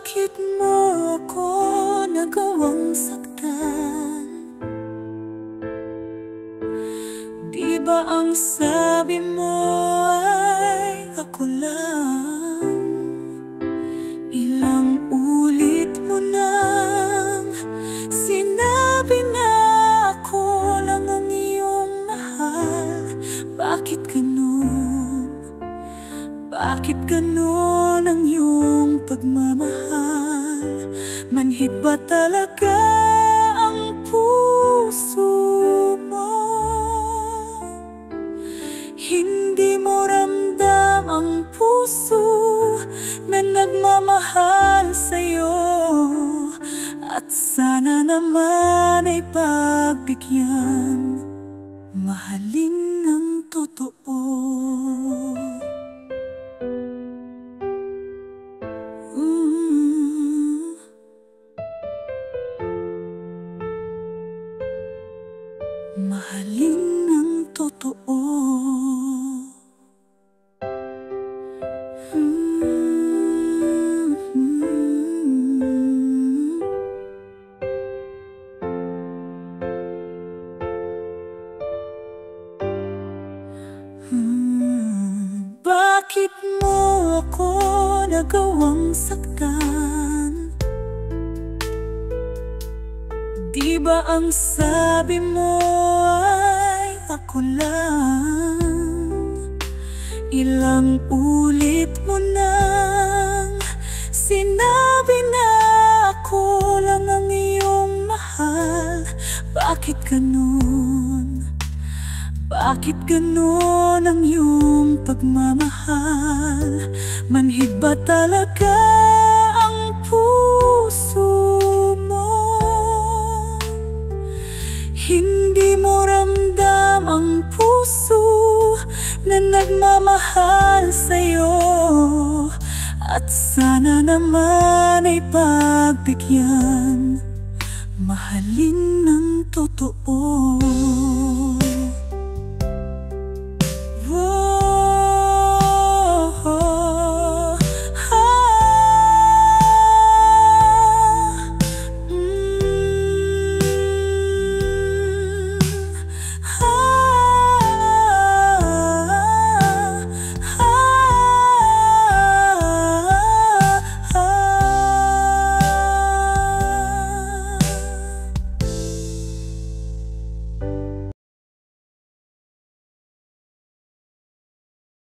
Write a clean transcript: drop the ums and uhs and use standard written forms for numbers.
Bakit mo ako nagawang saktan? Di ba ang sabi mo ay ako lang? Ilang ulit mo nang sinabi na ako lang ang iyong mahal. Bakit ganun? Bakit ganun ang iyong pagmamahal? Manhid ba talaga ang puso mo? Hindi mo ramdam ang puso na nagmamahal sa'yo. At sana naman ay pagbigyan, mahalin ng totoo. Mahalin ng totoo. Bakit mo ako nagawang saktan? Di ba ang sabi mo ay ako lang? Ilang ulit mo nang sinabi na ako lang ang iyong mahal. Bakit ganun? Bakit ganun ang iyong pagmamahal? Manhid ba talaga ang puso mo? Hindi mo ramdam ang puso na nagmamahal sa'yo. At sana naman ay pagbigyan, mahalin ng totoo.